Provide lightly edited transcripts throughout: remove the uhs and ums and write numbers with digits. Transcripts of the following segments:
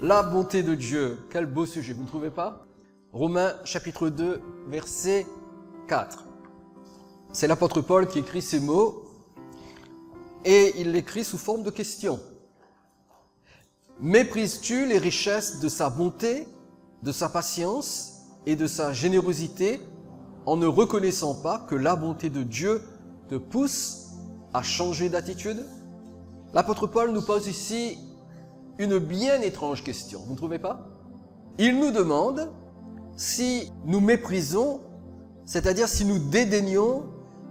La bonté de Dieu, quel beau sujet, vous ne trouvez pas? Romains chapitre 2, verset 4. C'est l'apôtre Paul qui écrit ces mots et il l'écrit sous forme de question. Méprises-tu les richesses de sa bonté, de sa patience et de sa générosité en ne reconnaissant pas que la bonté de Dieu te pousse à changer d'attitude? L'apôtre Paul nous pose ici une bien étrange question, vous ne trouvez pas? Il nous demande si nous méprisons, c'est-à-dire si nous dédaignons,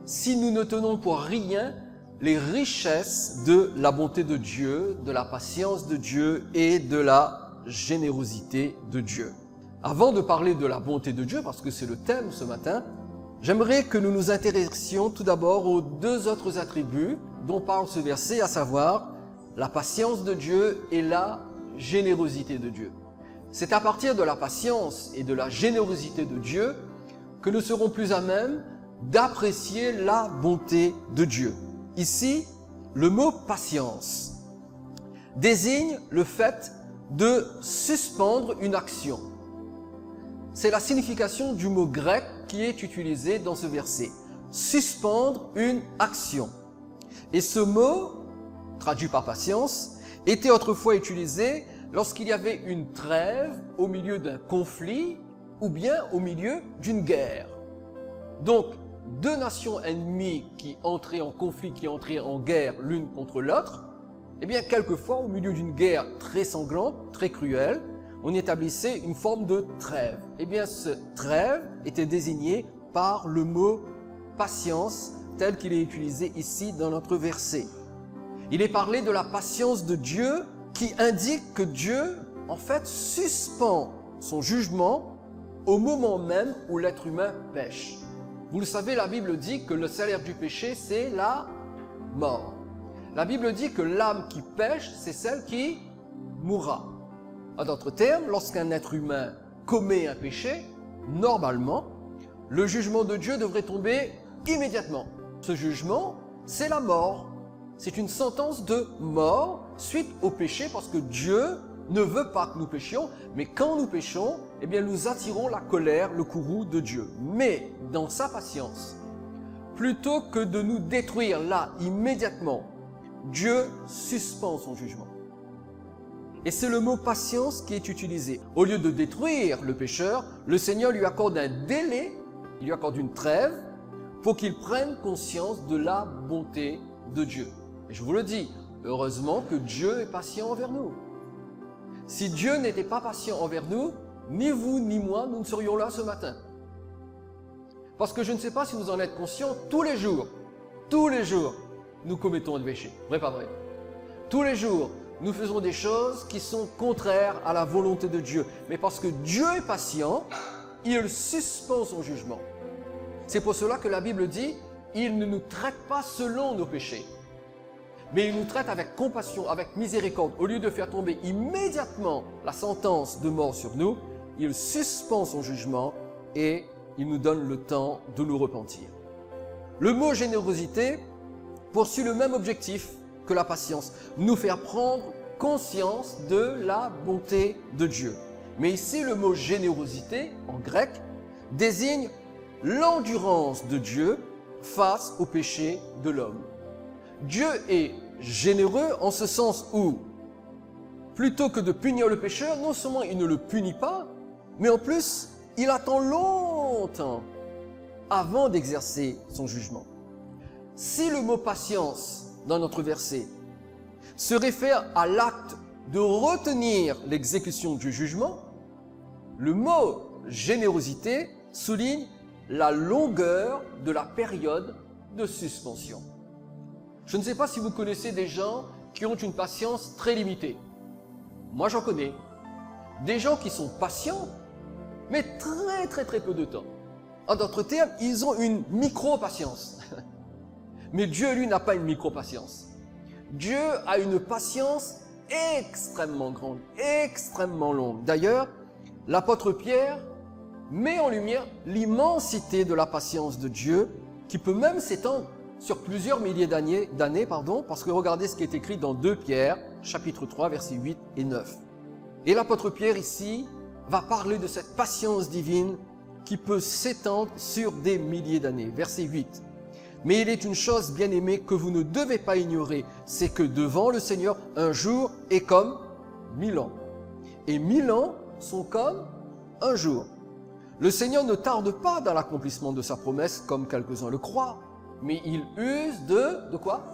si nous ne tenons pour rien les richesses de la bonté de Dieu, de la patience de Dieu et de la générosité de Dieu. Avant de parler de la bonté de Dieu, parce que c'est le thème ce matin, j'aimerais que nous nous intéressions tout d'abord aux deux autres attributs dont parle ce verset, à savoir la patience de Dieu et la générosité de Dieu. C'est à partir de la patience et de la générosité de Dieu que nous serons plus à même d'apprécier la bonté de Dieu. Ici, le mot patience désigne le fait de suspendre une action. C'est la signification du mot grec qui est utilisé dans ce verset. Suspendre une action. Et ce mot, traduit par patience, était autrefois utilisé lorsqu'il y avait une trêve au milieu d'un conflit ou bien au milieu d'une guerre. Donc, deux nations ennemies qui entraient en conflit, qui entraient en guerre l'une contre l'autre, eh bien, quelquefois, au milieu d'une guerre très sanglante, très cruelle, on établissait une forme de trêve. Eh bien, ce trêve était désigné par le mot patience, tel qu'il est utilisé ici dans notre verset. Il est parlé de la patience de Dieu qui indique que Dieu, en fait, suspend son jugement au moment même où l'être humain pêche. Vous le savez, la Bible dit que le salaire du péché, c'est la mort. La Bible dit que l'âme qui pêche, c'est celle qui mourra. En d'autres termes, lorsqu'un être humain commet un péché, normalement, le jugement de Dieu devrait tomber immédiatement. Ce jugement, c'est la mort. C'est une sentence de mort suite au péché parce que Dieu ne veut pas que nous péchions, mais quand nous péchons, eh bien nous attirons la colère, le courroux de Dieu. Mais dans sa patience, plutôt que de nous détruire là, immédiatement, Dieu suspend son jugement. Et c'est le mot patience qui est utilisé. Au lieu de détruire le pécheur, le Seigneur lui accorde un délai, il lui accorde une trêve pour qu'il prenne conscience de la bonté de Dieu. Et je vous le dis, heureusement que Dieu est patient envers nous. Si Dieu n'était pas patient envers nous, ni vous ni moi, nous ne serions là ce matin. Parce que je ne sais pas si vous en êtes conscients, tous les jours, nous commettons des péchés. Vrai, pas vrai? Tous les jours, nous faisons des choses qui sont contraires à la volonté de Dieu. Mais parce que Dieu est patient, il suspend son jugement. C'est pour cela que la Bible dit, il ne nous traite pas selon nos péchés. Mais il nous traite avec compassion, avec miséricorde. Au lieu de faire tomber immédiatement la sentence de mort sur nous, il suspend son jugement et il nous donne le temps de nous repentir. Le mot générosité poursuit le même objectif que la patience, nous faire prendre conscience de la bonté de Dieu. Mais ici, le mot générosité, en grec, désigne l'endurance de Dieu face au péché de l'homme. Dieu est généreux en ce sens où, plutôt que de punir le pécheur, non seulement il ne le punit pas, mais en plus, il attend longtemps avant d'exercer son jugement. Si le mot patience, dans notre verset, se réfère à l'acte de retenir l'exécution du jugement, le mot générosité souligne la longueur de la période de suspension. Je ne sais pas si vous connaissez des gens qui ont une patience très limitée. Moi, j'en connais. Des gens qui sont patients, mais très peu de temps. En d'autres termes, ils ont une micro-patience. Mais Dieu, lui, n'a pas une micro-patience. Dieu a une patience extrêmement grande, extrêmement longue. D'ailleurs, l'apôtre Pierre met en lumière l'immensité de la patience de Dieu qui peut même s'étendre sur plusieurs milliers d'années, parce que regardez ce qui est écrit dans 2 Pierre, chapitre 3, versets 8 et 9. Et l'apôtre Pierre ici va parler de cette patience divine qui peut s'étendre sur des milliers d'années. Verset 8. Mais il est une chose, bien-aimée, que vous ne devez pas ignorer, c'est que devant le Seigneur, un jour est comme 1000 ans. Et 1000 ans sont comme un jour. Le Seigneur ne tarde pas dans l'accomplissement de sa promesse, comme quelques-uns le croient, mais il use de quoi?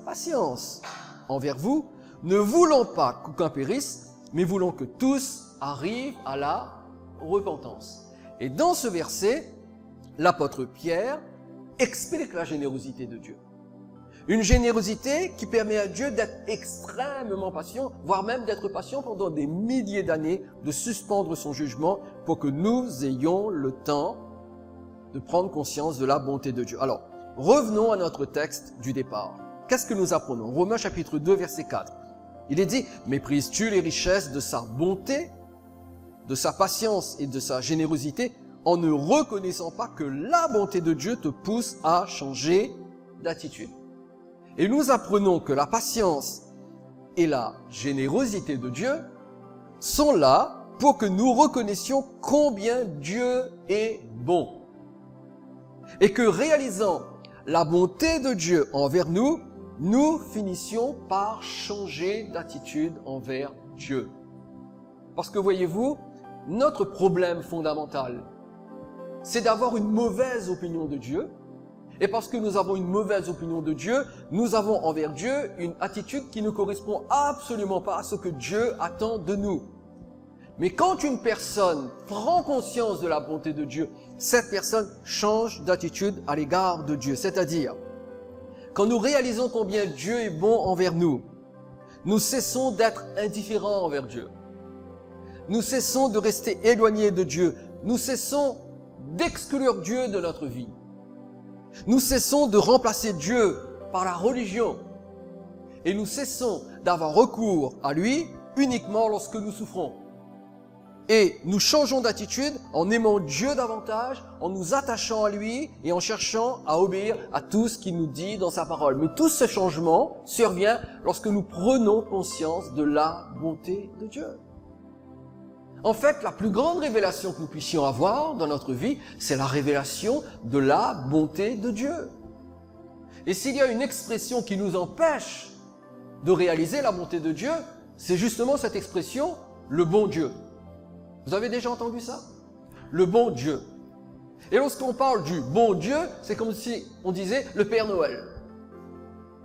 Patience envers vous, ne voulant pas qu'aucun périsse, mais voulant que tous arrivent à la repentance. Et dans ce verset, l'apôtre Pierre explique la générosité de Dieu. Une générosité qui permet à Dieu d'être extrêmement patient, voire même d'être patient pendant des milliers d'années, de suspendre son jugement pour que nous ayons le temps de prendre conscience de la bonté de Dieu. Alors, revenons à notre texte du départ. Qu'est-ce que nous apprenons? Romains chapitre 2, verset 4. Il est dit, « Méprises-tu les richesses de sa bonté, de sa patience et de sa générosité, en ne reconnaissant pas que la bonté de Dieu te pousse à changer d'attitude. » Et nous apprenons que la patience et la générosité de Dieu sont là pour que nous reconnaissions combien Dieu est bon. Et que réalisant la bonté de Dieu envers nous, nous finissions par changer d'attitude envers Dieu. Parce que voyez-vous, notre problème fondamental, c'est d'avoir une mauvaise opinion de Dieu. Et parce que nous avons une mauvaise opinion de Dieu, nous avons envers Dieu une attitude qui ne correspond absolument pas à ce que Dieu attend de nous. Mais quand une personne prend conscience de la bonté de Dieu, cette personne change d'attitude à l'égard de Dieu. C'est-à-dire, quand nous réalisons combien Dieu est bon envers nous, nous cessons d'être indifférents envers Dieu. Nous cessons de rester éloignés de Dieu. Nous cessons d'exclure Dieu de notre vie. Nous cessons de remplacer Dieu par la religion. Et nous cessons d'avoir recours à lui uniquement lorsque nous souffrons. Et nous changeons d'attitude en aimant Dieu davantage, en nous attachant à lui et en cherchant à obéir à tout ce qu'il nous dit dans sa parole. Mais tout ce changement survient lorsque nous prenons conscience de la bonté de Dieu. En fait, la plus grande révélation que nous puissions avoir dans notre vie, c'est la révélation de la bonté de Dieu. Et s'il y a une expression qui nous empêche de réaliser la bonté de Dieu, c'est justement cette expression, le bon Dieu. Vous avez déjà entendu ça? Le bon Dieu. Et lorsqu'on parle du bon Dieu, c'est comme si on disait le Père Noël.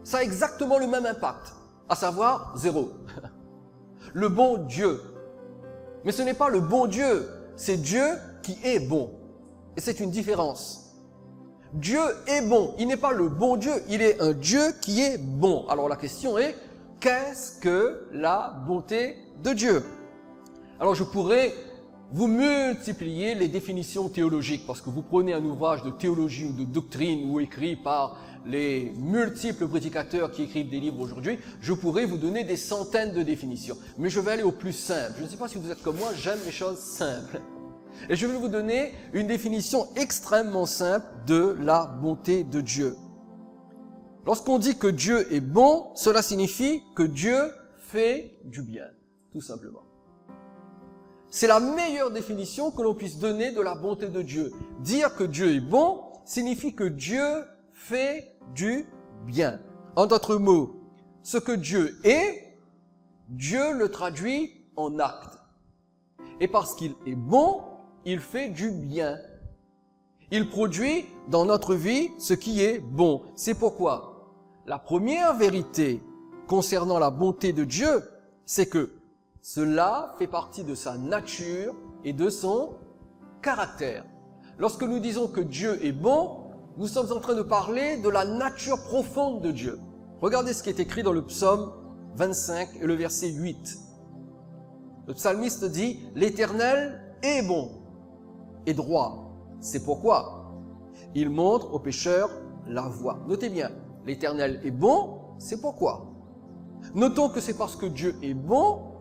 Ça a exactement le même impact, à savoir 0. Le bon Dieu. Mais ce n'est pas le bon Dieu, c'est Dieu qui est bon. Et c'est une différence. Dieu est bon, il n'est pas le bon Dieu, il est un Dieu qui est bon. Alors la question est, qu'est-ce que la bonté de Dieu? Alors je pourrais vous multipliez les définitions théologiques, parce que vous prenez un ouvrage de théologie ou de doctrine ou écrit par les multiples prédicateurs qui écrivent des livres aujourd'hui, je pourrais vous donner des centaines de définitions. Mais je vais aller au plus simple. Je ne sais pas si vous êtes comme moi, j'aime les choses simples. Et je vais vous donner une définition extrêmement simple de la bonté de Dieu. Lorsqu'on dit que Dieu est bon, cela signifie que Dieu fait du bien, tout simplement. C'est la meilleure définition que l'on puisse donner de la bonté de Dieu. Dire que Dieu est bon signifie que Dieu fait du bien. En d'autres mots, ce que Dieu est, Dieu le traduit en acte. Et parce qu'il est bon, il fait du bien. Il produit dans notre vie ce qui est bon. C'est pourquoi la première vérité concernant la bonté de Dieu, c'est que cela fait partie de sa nature et de son caractère. Lorsque nous disons que Dieu est bon, nous sommes en train de parler de la nature profonde de Dieu. Regardez ce qui est écrit dans le psaume 25 et le verset 8. Le psalmiste dit « L'Éternel est bon et droit. C'est pourquoi il montre aux pécheurs la voie. » Notez bien, l'Éternel est bon, c'est pourquoi. Notons que c'est parce que Dieu est bon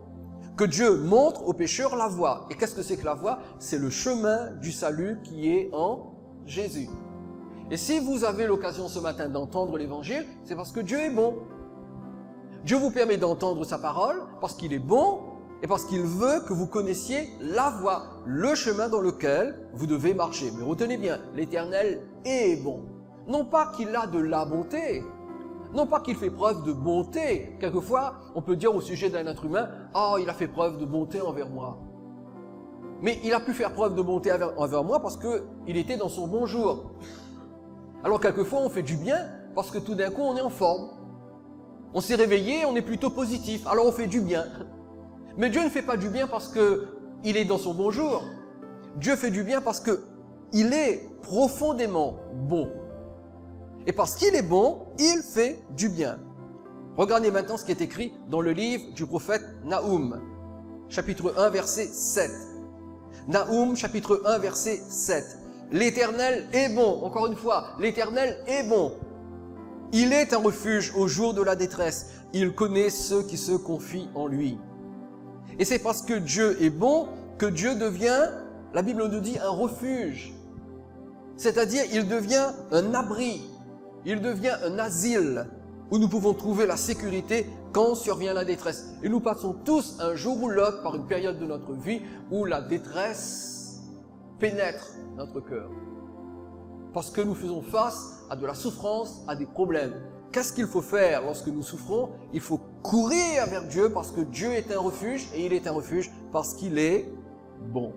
que Dieu montre aux pécheurs la voie. Et qu'est-ce que c'est que la voie? C'est le chemin du salut qui est en Jésus. Et si vous avez l'occasion ce matin d'entendre l'Évangile, c'est parce que Dieu est bon. Dieu vous permet d'entendre sa parole parce qu'il est bon et parce qu'il veut que vous connaissiez la voie, le chemin dans lequel vous devez marcher. Mais retenez bien, l'Éternel est bon. Non pas qu'il a de la bonté, non pas qu'il fait preuve de bonté. Quelquefois, on peut dire au sujet d'un être humain, « Oh, il a fait preuve de bonté envers moi. » Mais il a pu faire preuve de bonté envers moi parce qu'il était dans son bon jour. Alors quelquefois, on fait du bien parce que tout d'un coup, on est en forme. On s'est réveillé, on est plutôt positif, alors on fait du bien. Mais Dieu ne fait pas du bien parce qu'il est dans son bon jour. Dieu fait du bien parce qu'il est profondément bon. Et parce qu'il est bon, il fait du bien. Regardez maintenant ce qui est écrit dans le livre du prophète Naoum, chapitre 1, verset 7. Naoum, chapitre 1, verset 7. L'Éternel est bon. Encore une fois, l'Éternel est bon. Il est un refuge au jour de la détresse. Il connaît ceux qui se confient en lui. Et c'est parce que Dieu est bon que Dieu devient, la Bible nous dit, un refuge. C'est-à-dire, il devient un abri. Il devient un asile où nous pouvons trouver la sécurité quand survient la détresse. Et nous passons tous un jour ou l'autre par une période de notre vie où la détresse pénètre notre cœur. Parce que nous faisons face à de la souffrance, à des problèmes. Qu'est-ce qu'il faut faire lorsque nous souffrons? Il faut courir vers Dieu parce que Dieu est un refuge et il est un refuge parce qu'il est bon.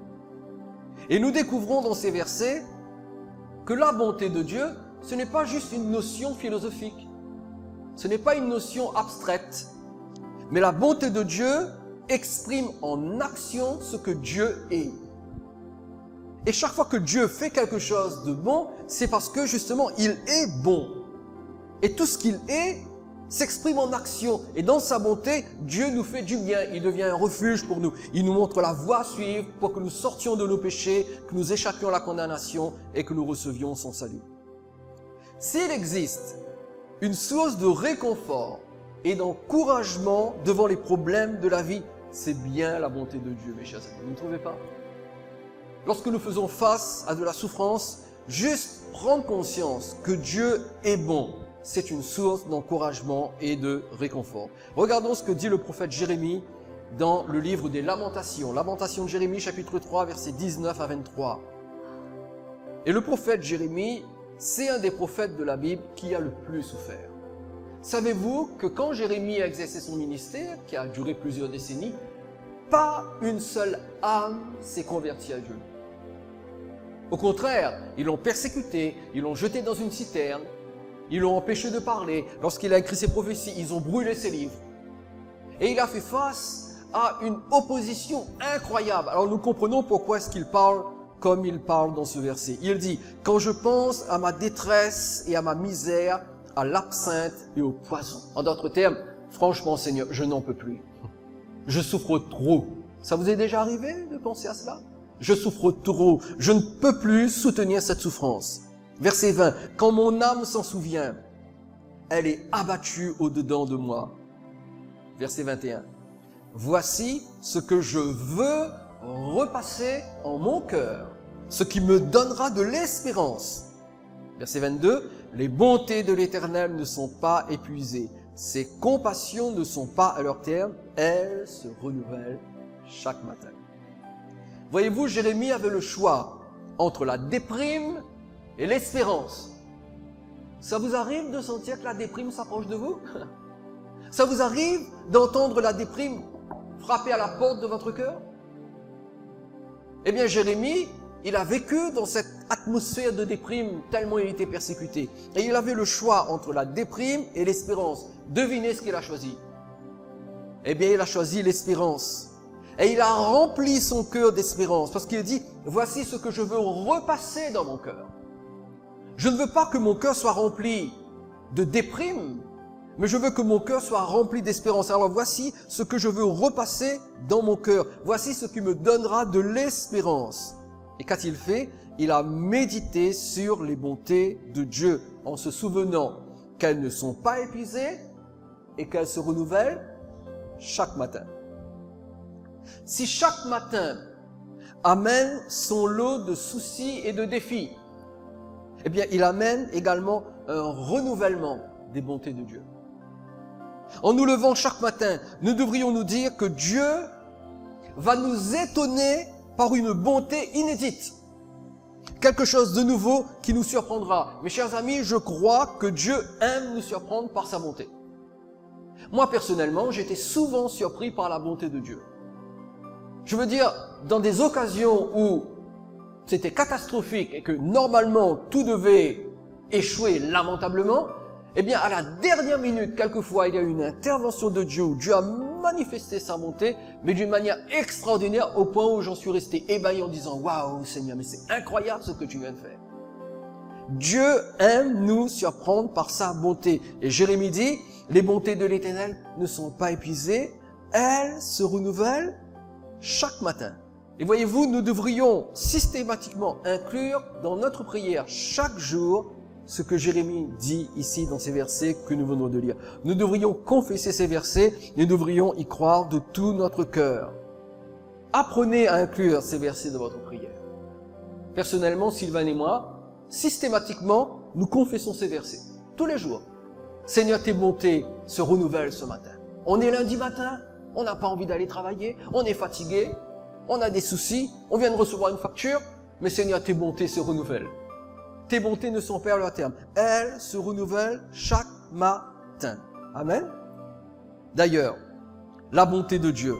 Et nous découvrons dans ces versets que la bonté de Dieu, ce n'est pas juste une notion philosophique. Ce n'est pas une notion abstraite. Mais la bonté de Dieu exprime en action ce que Dieu est. Et chaque fois que Dieu fait quelque chose de bon, c'est parce que justement, il est bon. Et tout ce qu'il est s'exprime en action. Et dans sa bonté, Dieu nous fait du bien. Il devient un refuge pour nous. Il nous montre la voie à suivre pour que nous sortions de nos péchés, que nous échappions à la condamnation et que nous recevions son salut. S'il existe une source de réconfort et d'encouragement devant les problèmes de la vie, c'est bien la bonté de Dieu, mes chers amis. Vous ne trouvez pas? Lorsque nous faisons face à de la souffrance, juste prendre conscience que Dieu est bon, c'est une source d'encouragement et de réconfort. Regardons ce que dit le prophète Jérémie dans le livre des Lamentations. Lamentation de Jérémie, chapitre 3, versets 19 à 23. Et le prophète Jérémie, c'est un des prophètes de la Bible qui a le plus souffert. Savez-vous que quand Jérémie a exercé son ministère, qui a duré plusieurs décennies, pas une seule âme s'est convertie à Dieu. Au contraire, ils l'ont persécuté, ils l'ont jeté dans une citerne, ils l'ont empêché de parler. Lorsqu'il a écrit ses prophéties, ils ont brûlé ses livres. Et il a fait face à une opposition incroyable. Alors nous comprenons pourquoi est-ce qu'il parle comme il parle dans ce verset. Il dit, « Quand je pense à ma détresse et à ma misère, à l'absinthe et au poison. » En d'autres termes, franchement Seigneur, je n'en peux plus. Je souffre trop. Ça vous est déjà arrivé de penser à cela? Je souffre trop. Je ne peux plus soutenir cette souffrance. Verset 20. Quand mon âme s'en souvient, elle est abattue au-dedans de moi. Verset 21. Voici ce que je veux repasser en mon cœur, ce qui me donnera de l'espérance. Verset 22. Les bontés de l'Éternel ne sont pas épuisées. Ses compassions ne sont pas à leur terme. Elles se renouvellent chaque matin. Voyez-vous, Jérémie avait le choix entre la déprime et l'espérance. Ça vous arrive de sentir que la déprime s'approche de vous? Ça vous arrive d'entendre la déprime frapper à la porte de votre cœur? Eh bien, Jérémie, il a vécu dans cette atmosphère de déprime tellement il était persécuté. Et il avait le choix entre la déprime et l'espérance. Devinez ce qu'il a choisi. Eh bien, il a choisi l'espérance. Et il a rempli son cœur d'espérance parce qu'il dit, voici ce que je veux repasser dans mon cœur. Je ne veux pas que mon cœur soit rempli de déprime, mais je veux que mon cœur soit rempli d'espérance. Alors voici ce que je veux repasser dans mon cœur. Voici ce qui me donnera de l'espérance. Et qu'a-t-il fait? Il a médité sur les bontés de Dieu en se souvenant qu'elles ne sont pas épuisées et qu'elles se renouvellent chaque matin. Si chaque matin amène son lot de soucis et de défis, eh bien, il amène également un renouvellement des bontés de Dieu. En nous levant chaque matin, nous devrions nous dire que Dieu va nous étonner par une bonté inédite. Quelque chose de nouveau qui nous surprendra. Mes chers amis, je crois que Dieu aime nous surprendre par sa bonté. Moi, personnellement, j'étais souvent surpris par la bonté de Dieu. Je veux dire, dans des occasions où c'était catastrophique et que normalement tout devait échouer lamentablement, eh bien, à la dernière minute, quelquefois, il y a eu une intervention de Dieu où Dieu a manifesté sa bonté, mais d'une manière extraordinaire au point où j'en suis resté ébahi en disant « Waouh, Seigneur, mais c'est incroyable ce que tu viens de faire. » Dieu aime nous surprendre par sa bonté. Et Jérémie dit « Les bontés de l'Éternel ne sont pas épuisées, elles se renouvellent chaque matin. » Et voyez-vous, nous devrions systématiquement inclure dans notre prière chaque jour ce que Jérémie dit ici dans ces versets que nous venons de lire. Nous devrions confesser ces versets, nous devrions y croire de tout notre cœur. Apprenez à inclure ces versets dans votre prière. Personnellement, Sylvain et moi, systématiquement, nous confessons ces versets tous les jours. Seigneur, tes bontés se renouvellent ce matin. On est lundi matin, on n'a pas envie d'aller travailler, on est fatigué, on a des soucis, on vient de recevoir une facture, mais Seigneur, tes bontés se renouvellent. Tes bontés ne sont pas à leur terme. Elles se renouvellent chaque matin. Amen. D'ailleurs, la bonté de Dieu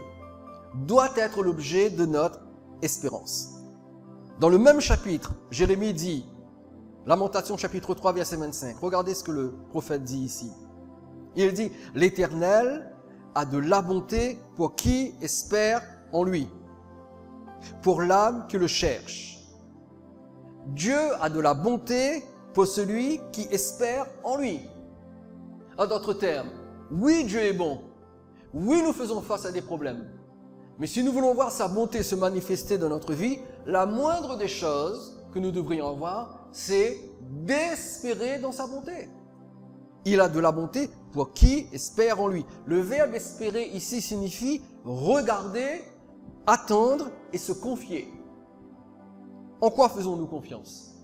doit être l'objet de notre espérance. Dans le même chapitre, Jérémie dit, Lamentation chapitre 3, verset 25. Regardez ce que le prophète dit ici. Il dit, « L'Éternel a de la bonté pour qui espère en lui, pour l'âme qui le cherche. » Dieu a de la bonté pour celui qui espère en lui. En d'autres termes, oui, Dieu est bon. Oui, nous faisons face à des problèmes. Mais si nous voulons voir sa bonté se manifester dans notre vie, la moindre des choses que nous devrions avoir, c'est d'espérer dans sa bonté. Il a de la bonté pour qui espère en lui. Le verbe espérer ici signifie regarder, attendre et se confier. En quoi faisons-nous confiance?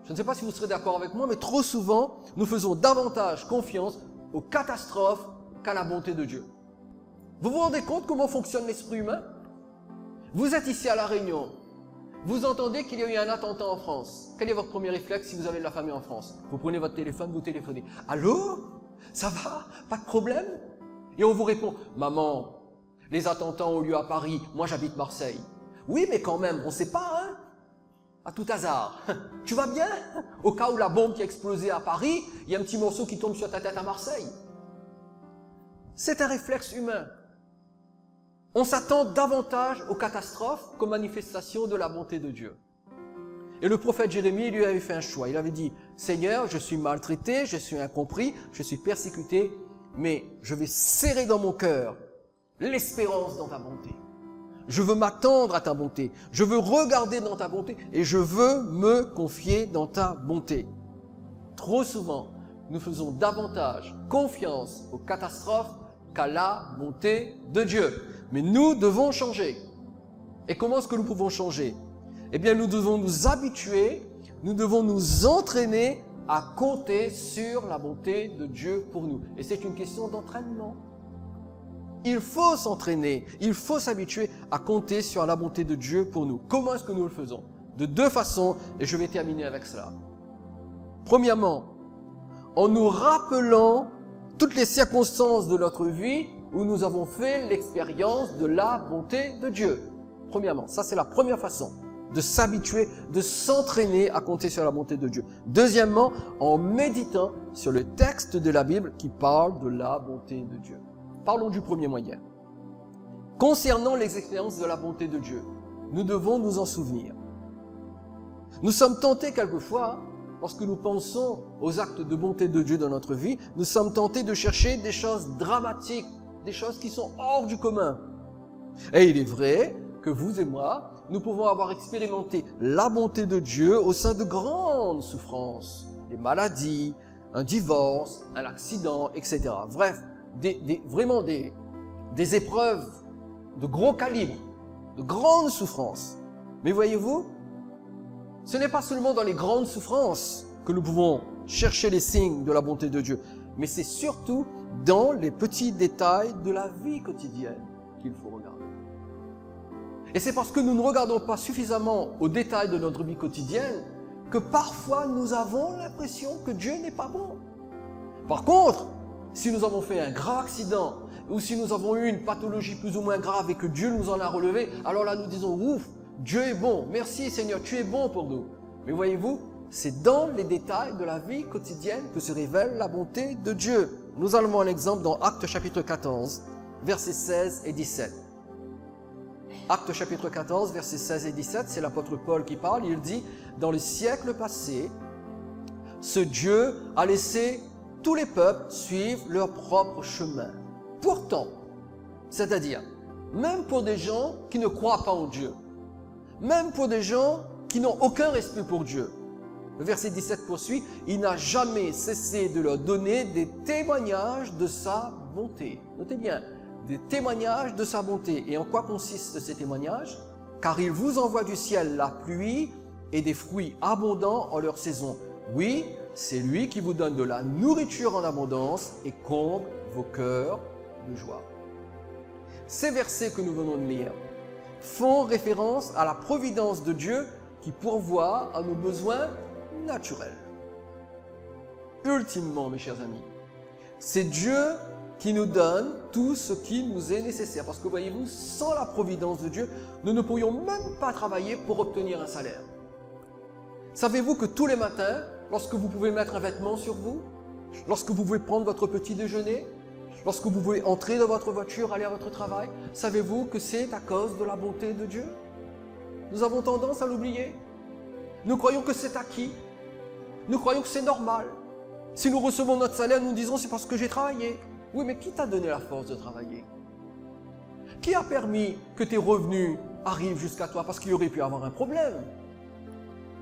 Je ne sais pas si vous serez d'accord avec moi, mais trop souvent, nous faisons davantage confiance aux catastrophes qu'à la bonté de Dieu. Vous vous rendez compte comment fonctionne l'esprit humain? Vous êtes ici à La Réunion. Vous entendez qu'il y a eu un attentat en France. Quel est votre premier réflexe si vous avez de la famille en France? Vous prenez votre téléphone, vous téléphonez. « Allô? Ça va? Pas de problème ?» Et on vous répond « Maman, les attentats ont lieu à Paris. Moi, j'habite Marseille. » Oui, mais quand même, on ne sait pas, hein? À tout hasard. Tu vas bien? Au cas où la bombe qui a explosé à Paris, il y a un petit morceau qui tombe sur ta tête à Marseille. C'est un réflexe humain. On s'attend davantage aux catastrophes qu'aux manifestations de la bonté de Dieu. Et le prophète Jérémie, lui, avait fait un choix. Il avait dit, « Seigneur, je suis maltraité, je suis incompris, je suis persécuté, mais je vais serrer dans mon cœur l'espérance dans ta bonté. Je veux m'attendre à ta bonté, je veux regarder dans ta bonté et je veux me confier dans ta bonté. » Trop souvent, nous faisons davantage confiance aux catastrophes qu'à la bonté de Dieu. Mais nous devons changer. Et comment est-ce que nous pouvons changer? Eh bien, nous devons nous habituer, nous devons nous entraîner à compter sur la bonté de Dieu pour nous. Et c'est une question d'entraînement. Il faut s'entraîner, il faut s'habituer à compter sur la bonté de Dieu pour nous. Comment est-ce que nous le faisons? De deux façons, et je vais terminer avec cela. Premièrement, en nous rappelant toutes les circonstances de notre vie où nous avons fait l'expérience de la bonté de Dieu. Premièrement, ça c'est la première façon de s'habituer, de s'entraîner à compter sur la bonté de Dieu. Deuxièmement, en méditant sur le texte de la Bible qui parle de la bonté de Dieu. Parlons du premier moyen. Concernant les expériences de la bonté de Dieu, nous devons nous en souvenir. Nous sommes tentés quelquefois, lorsque nous pensons aux actes de bonté de Dieu dans notre vie, nous sommes tentés de chercher des choses dramatiques, des choses qui sont hors du commun. Et il est vrai que vous et moi, nous pouvons avoir expérimenté la bonté de Dieu au sein de grandes souffrances, des maladies, un divorce, un accident, etc. Bref, vraiment des épreuves de gros calibre, de grandes souffrances. Mais voyez-vous, ce n'est pas seulement dans les grandes souffrances que nous pouvons chercher les signes de la bonté de Dieu, mais c'est surtout dans les petits détails de la vie quotidienne qu'il faut regarder. Et c'est parce que nous ne regardons pas suffisamment aux détails de notre vie quotidienne que parfois nous avons l'impression que Dieu n'est pas bon. Par contre, si nous avons fait un grave accident ou si nous avons eu une pathologie plus ou moins grave et que Dieu nous en a relevé, alors là nous disons « Ouf, Dieu est bon, merci Seigneur, tu es bon pour nous ». Mais voyez-vous, c'est dans les détails de la vie quotidienne que se révèle la bonté de Dieu. Nous allons voir un exemple dans Actes chapitre 14, versets 16 et 17. Actes chapitre 14, versets 16 et 17, c'est l'apôtre Paul qui parle. Il dit « Dans les siècles passés, ce Dieu a laissé tous les peuples suivre leur propre chemin. Pourtant, c'est-à-dire, même pour des gens qui ne croient pas en Dieu, même pour des gens qui n'ont aucun respect pour Dieu. » Le verset 17 poursuit, « Il n'a jamais cessé de leur donner des témoignages de sa bonté. » Notez bien, des témoignages de sa bonté. Et en quoi consistent ces témoignages? Car il vous envoie du ciel la pluie et des fruits abondants en leur saison. Oui, c'est lui qui vous donne de la nourriture en abondance et comble vos cœurs de joie. Ces versets que nous venons de lire font référence à la providence de Dieu qui pourvoit à nos besoins naturels. Ultimement, mes chers amis, c'est Dieu qui nous donne tout ce qui nous est nécessaire. Parce que voyez-vous, sans la providence de Dieu, nous ne pourrions même pas travailler pour obtenir un salaire. Savez-vous que tous les matins, lorsque vous pouvez mettre un vêtement sur vous, lorsque vous pouvez prendre votre petit déjeuner, lorsque vous pouvez entrer dans votre voiture, aller à votre travail, savez-vous que c'est à cause de la bonté de Dieu? Nous avons tendance à l'oublier. Nous croyons que c'est acquis. Nous croyons que c'est normal. Si nous recevons notre salaire, nous disons c'est parce que j'ai travaillé. Oui, mais qui t'a donné la force de travailler? Qui a permis que tes revenus arrivent jusqu'à toi? Parce qu'il y aurait pu avoir un problème.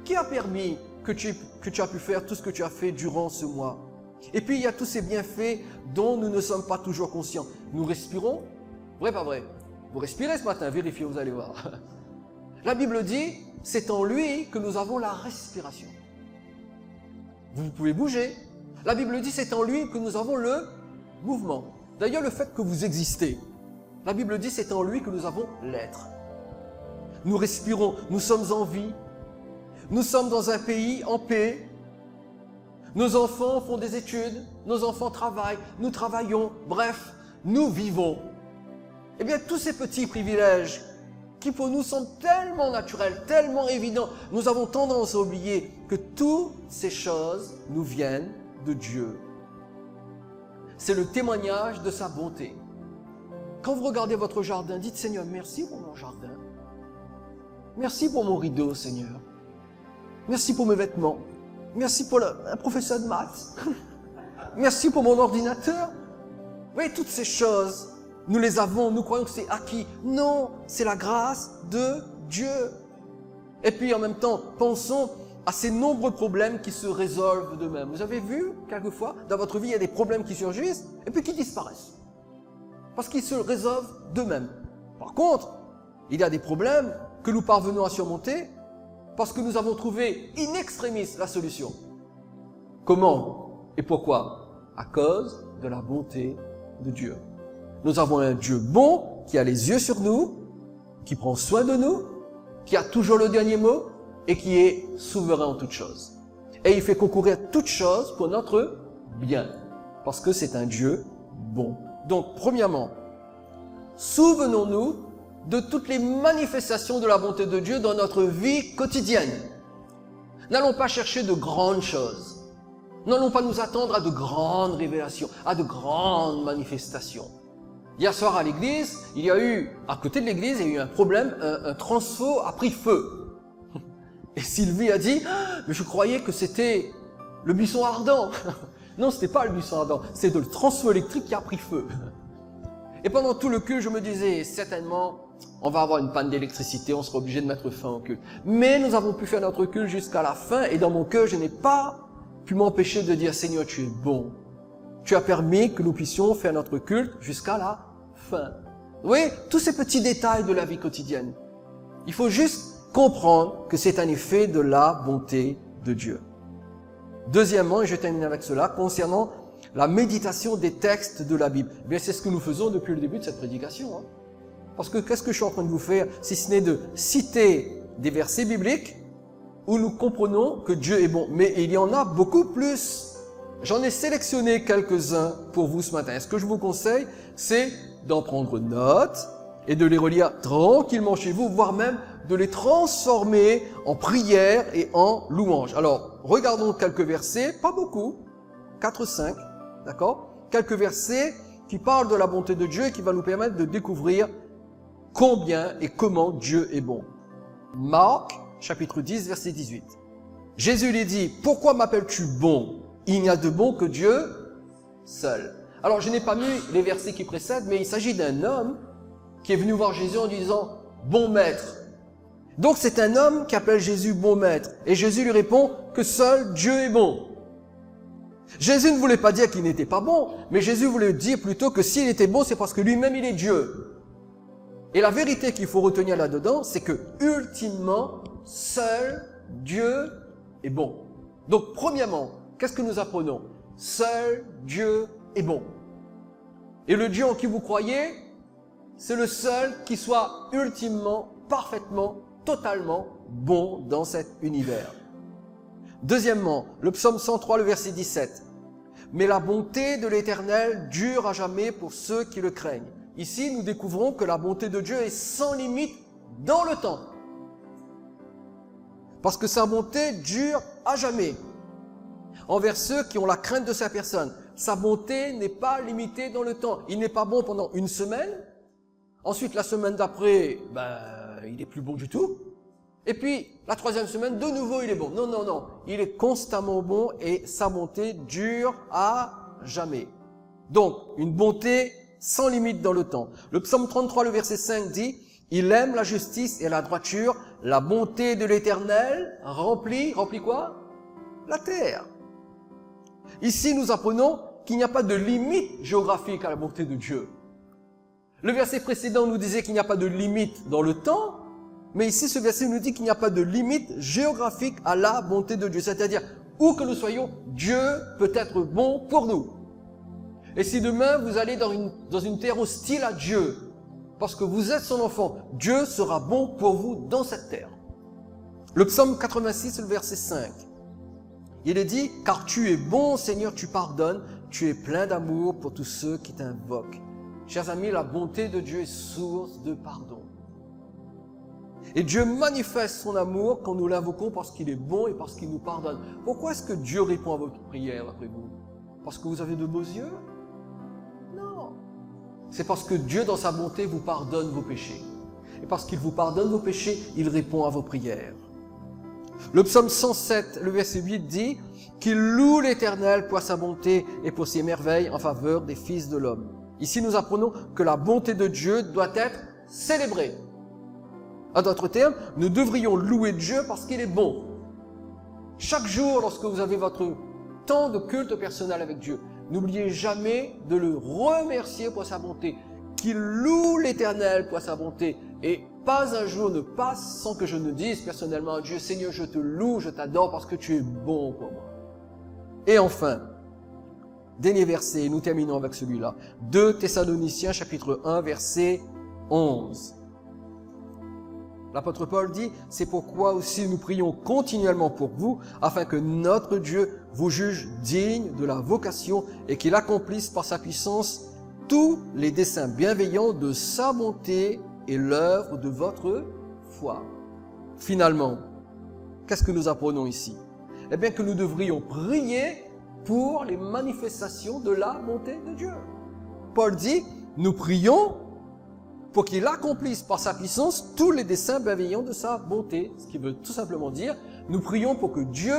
Qui a permis que tu as pu faire tout ce que tu as fait durant ce mois? Et puis, il y a tous ces bienfaits dont nous ne sommes pas toujours conscients. Nous respirons? Vrai, pas vrai? Vous respirez ce matin, vérifiez, vous allez voir. La Bible dit, c'est en lui que nous avons la respiration. Vous pouvez bouger. La Bible dit, c'est en lui que nous avons le mouvement. D'ailleurs, le fait que vous existez, la Bible dit, c'est en lui que nous avons l'être. Nous respirons, nous sommes en vie. Nous sommes dans un pays en paix. Nos enfants font des études, nos enfants travaillent, nous travaillons, bref, nous vivons. Eh bien, tous ces petits privilèges qui pour nous sont tellement naturels, tellement évidents, nous avons tendance à oublier que toutes ces choses nous viennent de Dieu. C'est le témoignage de sa bonté. Quand vous regardez votre jardin, dites Seigneur, merci pour mon jardin. Merci pour mon rideau, Seigneur. Merci pour mes vêtements. Merci pour un professeur de maths. Merci pour mon ordinateur. Oui, toutes ces choses, nous les avons, nous croyons que c'est acquis. Non, c'est la grâce de Dieu. Et puis en même temps, pensons à ces nombreux problèmes qui se résolvent d'eux-mêmes. Vous avez vu, quelquefois, dans votre vie, il y a des problèmes qui surgissent et puis qui disparaissent. Parce qu'ils se résolvent d'eux-mêmes. Par contre, il y a des problèmes que nous parvenons à surmonter parce que nous avons trouvé in extremis la solution. Comment et pourquoi? À cause de la bonté de Dieu. Nous avons un Dieu bon qui a les yeux sur nous, qui prend soin de nous, qui a toujours le dernier mot et qui est souverain en toutes choses. Et il fait concourir toutes choses pour notre bien, parce que c'est un Dieu bon. Donc, premièrement, souvenons-nous de toutes les manifestations de la bonté de Dieu dans notre vie quotidienne. N'allons pas chercher de grandes choses. N'allons pas nous attendre à de grandes révélations, à de grandes manifestations. Hier soir à l'église, il y a eu, à côté de l'église, il y a eu un problème, un transfo a pris feu. Et Sylvie a dit, mais je croyais que c'était le buisson ardent. Non, c'était pas le buisson ardent, c'est le transfo électrique qui a pris feu. Et pendant tout le culte, je me disais, certainement, on va avoir une panne d'électricité, on sera obligé de mettre fin au culte. Mais nous avons pu faire notre culte jusqu'à la fin, et dans mon cœur, je n'ai pas pu m'empêcher de dire, Seigneur, tu es bon. Tu as permis que nous puissions faire notre culte jusqu'à la fin. Vous voyez, tous ces petits détails de la vie quotidienne. Il faut juste comprendre que c'est un effet de la bonté de Dieu. Deuxièmement, et je termine avec cela, concernant la méditation des textes de la Bible. Eh bien, c'est ce que nous faisons depuis le début de cette prédication. Parce que qu'est-ce que je suis en train de vous faire, si ce n'est de citer des versets bibliques où nous comprenons que Dieu est bon. Mais il y en a beaucoup plus. J'en ai sélectionné quelques-uns pour vous ce matin. Et ce que je vous conseille, c'est d'en prendre note et de les relire tranquillement chez vous, voire même de les transformer en prière et en louange. Alors, regardons quelques versets, pas beaucoup, 4-5, d'accord? Quelques versets qui parlent de la bonté de Dieu et qui va nous permettre de découvrir combien et comment Dieu est bon. Marc, chapitre 10, verset 18. Jésus lui dit, « Pourquoi m'appelles-tu bon? Il n'y a de bon que Dieu seul. » Alors, je n'ai pas mis les versets qui précèdent, mais il s'agit d'un homme qui est venu voir Jésus en disant, « Bon maître. » Donc, c'est un homme qui appelle Jésus bon maître. Et Jésus lui répond que seul Dieu est bon. Jésus ne voulait pas dire qu'il n'était pas bon, mais Jésus voulait dire plutôt que s'il était bon, c'est parce que lui-même, il est Dieu. Et la vérité qu'il faut retenir là-dedans, c'est que, ultimement, seul Dieu est bon. Donc, premièrement, qu'est-ce que nous apprenons? Seul Dieu est bon. Et le Dieu en qui vous croyez, c'est le seul qui soit ultimement, parfaitement, totalement bon dans cet univers. Deuxièmement, le psaume 103, le verset 17. « Mais la bonté de l'Éternel dure à jamais pour ceux qui le craignent. » Ici, nous découvrons que la bonté de Dieu est sans limite dans le temps. Parce que sa bonté dure à jamais. Envers ceux qui ont la crainte de sa personne. Sa bonté n'est pas limitée dans le temps. Il n'est pas bon pendant une semaine. Ensuite, la semaine d'après, il est plus bon du tout. Et puis, la troisième semaine, de nouveau, il est bon. Non, non, non. Il est constamment bon et sa bonté dure à jamais. Donc, une bonté sans limite dans le temps. Le psaume 33, le verset 5 dit, « Il aime la justice et la droiture, la bonté de l'Éternel remplit quoi? La terre. » Ici, nous apprenons qu'il n'y a pas de limite géographique à la bonté de Dieu. Le verset précédent nous disait qu'il n'y a pas de limite dans le temps, mais ici, ce verset nous dit qu'il n'y a pas de limite géographique à la bonté de Dieu. C'est-à-dire, où que nous soyons, Dieu peut être bon pour nous. Et si demain, vous allez dans une terre hostile à Dieu, parce que vous êtes son enfant, Dieu sera bon pour vous dans cette terre. Le psaume 86, le verset 5. Il est dit, « Car tu es bon, Seigneur, tu pardonnes, tu es plein d'amour pour tous ceux qui t'invoquent. » Chers amis, la bonté de Dieu est source de pardon. Et Dieu manifeste son amour quand nous l'invoquons parce qu'il est bon et parce qu'il nous pardonne. Pourquoi est-ce que Dieu répond à votre prière après vous? Parce que vous avez de beaux yeux? Non. C'est parce que Dieu, dans sa bonté, vous pardonne vos péchés. Et parce qu'il vous pardonne vos péchés, il répond à vos prières. Le psaume 107, le verset 8 dit qu'il loue l'Éternel pour sa bonté et pour ses merveilles en faveur des fils de l'homme. Ici, nous apprenons que la bonté de Dieu doit être célébrée. En d'autres termes, nous devrions louer Dieu parce qu'il est bon. Chaque jour, lorsque vous avez votre temps de culte personnel avec Dieu, n'oubliez jamais de le remercier pour sa bonté. Qu'il loue l'Éternel pour sa bonté. Et pas un jour ne passe sans que je ne dise personnellement à Dieu, Seigneur, je te loue, je t'adore parce que tu es bon pour moi. Et enfin, dernier verset, et nous terminons avec celui-là. 2 Thessaloniciens chapitre 1, verset 11. L'apôtre Paul dit, « C'est pourquoi aussi nous prions continuellement pour vous, afin que notre Dieu vous juge digne de la vocation et qu'il accomplisse par sa puissance tous les desseins bienveillants de sa bonté et l'œuvre de votre foi. » Finalement, qu'est-ce que nous apprenons ici? Eh bien que nous devrions prier pour les manifestations de la bonté de Dieu. Paul dit, nous prions pour qu'il accomplisse par sa puissance tous les desseins bienveillants de sa bonté. Ce qui veut tout simplement dire, nous prions pour que Dieu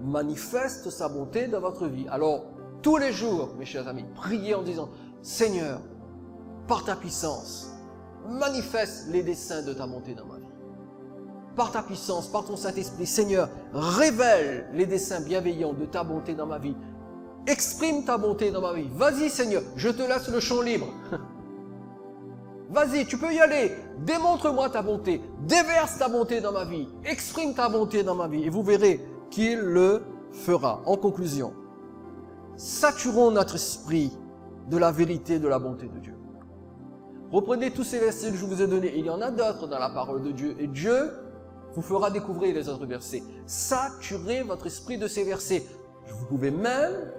manifeste sa bonté dans votre vie. Alors, tous les jours, mes chers amis, priez en disant, Seigneur, par ta puissance, manifeste les desseins de ta bonté dans ma vie. Par ta puissance, par ton Saint-Esprit, Seigneur, révèle les desseins bienveillants de ta bonté dans ma vie. Exprime ta bonté dans ma vie. Vas-y, Seigneur, je te laisse le champ libre. Vas-y, tu peux y aller. Démontre-moi ta bonté. Déverse ta bonté dans ma vie. Exprime ta bonté dans ma vie. Et vous verrez qu'il le fera. En conclusion, saturons notre esprit de la vérité de la bonté de Dieu. Reprenez tous ces versets que je vous ai donnés. Il y en a d'autres dans la parole de Dieu. Et Dieu vous fera découvrir les autres versets. Saturez votre esprit de ces versets. Vous pouvez même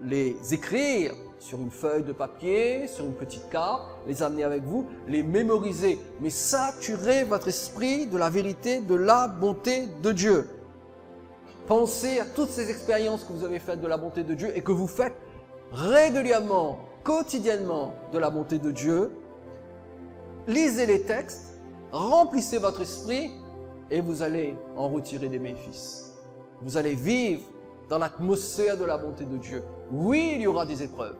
les écrire sur une feuille de papier, sur une petite carte, les amener avec vous, les mémoriser. Mais saturez votre esprit de la vérité, de la bonté de Dieu. Pensez à toutes ces expériences que vous avez faites de la bonté de Dieu et que vous faites régulièrement, quotidiennement de la bonté de Dieu. Lisez les textes, remplissez votre esprit et vous allez en retirer des bénéfices. Vous allez vivre dans l'atmosphère de la bonté de Dieu. Oui, il y aura des épreuves.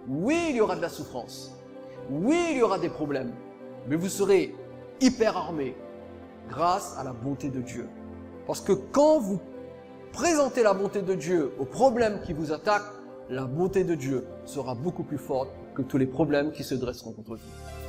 Oui, il y aura de la souffrance. Oui, il y aura des problèmes. Mais vous serez hyper armé grâce à la bonté de Dieu. Parce que quand vous présentez la bonté de Dieu aux problèmes qui vous attaquent, la bonté de Dieu sera beaucoup plus forte que tous les problèmes qui se dresseront contre vous.